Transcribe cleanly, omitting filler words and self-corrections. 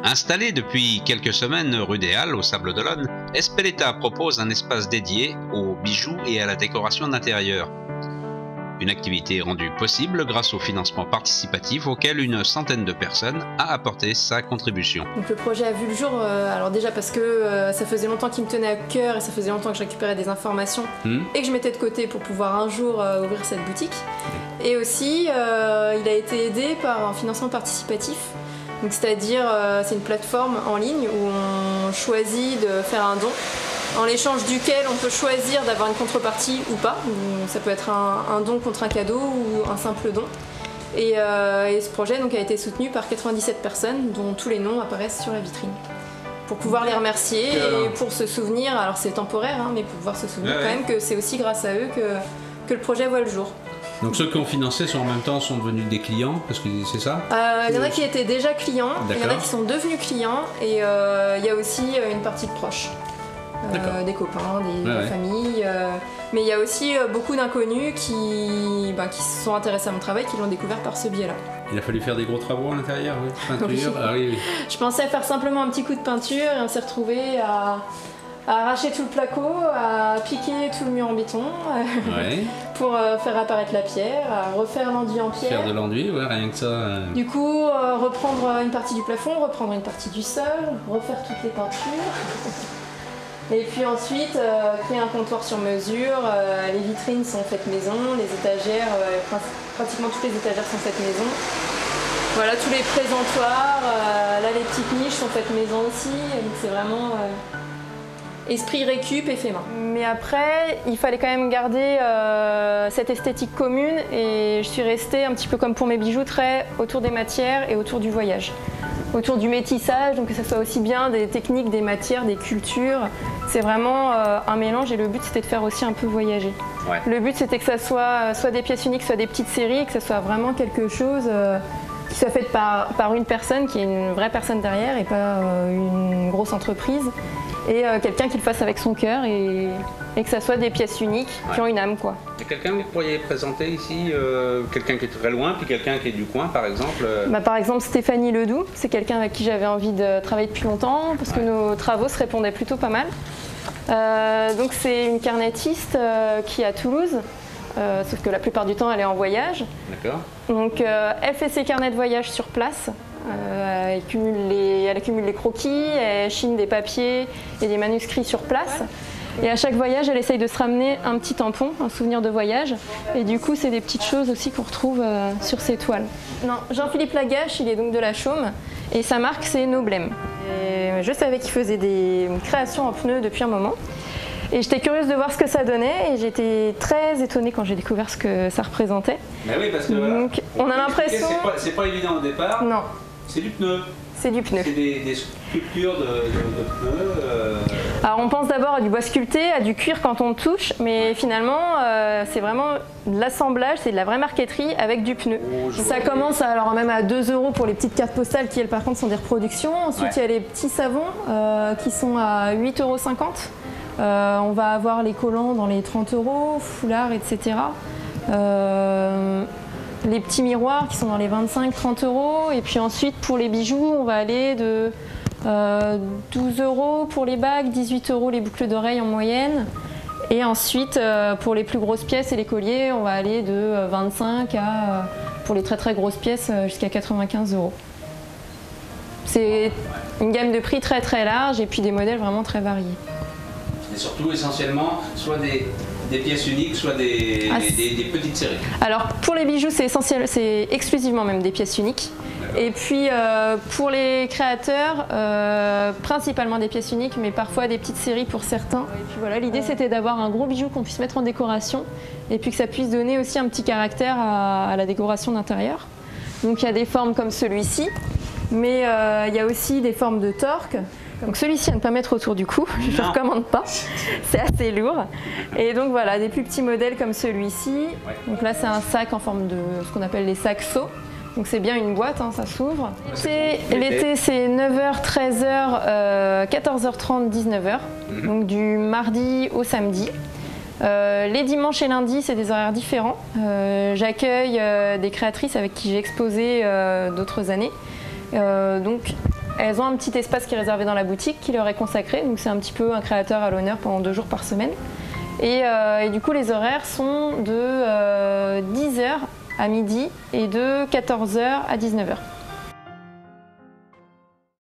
Installée depuis quelques semaines rue des Halles, au Sables d'Olonne, Espeleta propose un espace dédié aux bijoux et à la décoration d'intérieur. Une activité rendue possible grâce au financement participatif auquel une centaine de personnes a apporté sa contribution. Donc le projet a vu le jour, alors déjà parce que ça faisait longtemps qu'il me tenait à cœur et ça faisait longtemps que je récupérais des informations et que je mettais de côté pour pouvoir un jour ouvrir cette boutique. Et aussi, il a été aidé par un financement participatif. Donc c'est-à-dire, c'est une plateforme en ligne où on choisit de faire un don, en l'échange duquel on peut choisir d'avoir une contrepartie ou pas. Ça peut être un don contre un cadeau ou un simple don. Et ce projet donc, a été soutenu par 97 personnes, dont tous les noms apparaissent sur la vitrine. Pour pouvoir les remercier et pour se souvenir, alors c'est temporaire, mais pour pouvoir se souvenir quand même que c'est aussi grâce à eux que le projet voit le jour. Donc ceux qui ont financé en même temps sont devenus des clients, parce que c'est ça? Il y en a qui étaient déjà clients, il y en a qui sont devenus clients et il y a aussi une partie de proches. Des copains, des familles, mais il y a aussi beaucoup d'inconnus qui se sont intéressés à mon travail, qui l'ont découvert par ce biais-là. Il a fallu faire des gros travaux à l'intérieur, peinture. Oui. Je pensais faire simplement un petit coup de peinture et on s'est retrouvés à arracher tout le placo, à piquer tout le mur en béton pour faire apparaître la pierre, à refaire l'enduit en pierre. Faire de l'enduit, rien que ça. Du coup, reprendre une partie du plafond, reprendre une partie du sol, refaire toutes les peintures. Et puis ensuite, créer un comptoir sur mesure. Les vitrines sont faites maison, les étagères, pratiquement toutes les étagères sont faites maison. Voilà, tous les présentoirs, là les petites niches sont faites maison aussi, donc c'est vraiment esprit récup et fait main. Mais après, il fallait quand même garder cette esthétique commune et je suis restée un petit peu comme pour mes bijoux, très autour des matières et autour du voyage. Autour du métissage, donc que ce soit aussi bien des techniques, des matières, des cultures. C'est vraiment un mélange et le but c'était de faire aussi un peu voyager. Le but c'était que ça soit des pièces uniques, soit des petites séries, que ce soit vraiment quelque chose qui soit fait par une personne, qui est une vraie personne derrière et pas une grosse entreprise. Et quelqu'un qui le fasse avec son cœur et que ça soit des pièces uniques qui ont une âme, quoi. Il y a quelqu'un que vous pourriez présenter ici, quelqu'un qui est très loin, puis quelqu'un qui est du coin, par exemple Par exemple, Stéphanie Ledoux, c'est quelqu'un avec qui j'avais envie de travailler depuis longtemps, parce que nos travaux se répondaient plutôt pas mal. Donc c'est une carnettiste qui est à Toulouse, sauf que la plupart du temps elle est en voyage. D'accord. Donc elle fait ses carnets de voyage sur place. Elle accumule les croquis, elle chine des papiers et des manuscrits sur place. Et à chaque voyage, elle essaye de se ramener un petit tampon, un souvenir de voyage. Et du coup, c'est des petites choses aussi qu'on retrouve sur ces toiles. Non, Jean-Philippe Lagache, il est donc de la Chaume. Et sa marque, c'est Noblem. Et je savais qu'il faisait des créations en pneus depuis un moment. Et j'étais curieuse de voir ce que ça donnait. Et j'étais très étonnée quand j'ai découvert ce que ça représentait. Mais oui, parce que donc, on a l'impression... C'est pas évident au départ. Non. C'est du pneu. C'est du pneu. C'est des sculptures de pneus. Alors on pense d'abord à du bois sculpté, à du cuir quand on touche, mais finalement c'est vraiment de l'assemblage, c'est de la vraie marqueterie avec du pneu. Ça commence alors même à 2 € pour les petites cartes postales qui elles par contre sont des reproductions. Ensuite il y a les petits savons qui sont à 8,50 €. On va avoir les collants dans les 30 €, foulards, etc. Les petits miroirs qui sont dans les 25-30 €. Et puis ensuite, pour les bijoux, on va aller de 12 € pour les bagues, 18 € les boucles d'oreilles en moyenne. Et ensuite, pour les plus grosses pièces et les colliers, on va aller de 25 à, pour les très très grosses pièces, jusqu'à 95 €. C'est une gamme de prix très très large et puis des modèles vraiment très variés. Et surtout, essentiellement, soit des pièces uniques, soit des petites séries. Alors pour les bijoux, c'est essentiel, c'est exclusivement même des pièces uniques. Et puis pour les créateurs, principalement des pièces uniques, mais parfois des petites séries pour certains. Et puis voilà, l'idée c'était d'avoir un gros bijou qu'on puisse mettre en décoration et puis que ça puisse donner aussi un petit caractère à la décoration d'intérieur. Donc il y a des formes comme celui-ci, mais il y a aussi des formes de torque. Donc celui-ci à ne pas mettre autour du cou, je ne recommande pas, c'est assez lourd. Et donc voilà, des plus petits modèles comme celui-ci. Donc là c'est un sac en forme de ce qu'on appelle les sacs seaux. Donc c'est bien une boîte, ça s'ouvre. L'été c'est 9h, 13h, 14h30, 19h. Donc du mardi au samedi. Les dimanches et lundis c'est des horaires différents. J'accueille des créatrices avec qui j'ai exposé d'autres années. Donc elles ont un petit espace qui est réservé dans la boutique qui leur est consacré. Donc c'est un petit peu un créateur à l'honneur pendant 2 jours par semaine. Et du coup, les horaires sont de 10h à midi et de 14h à 19h.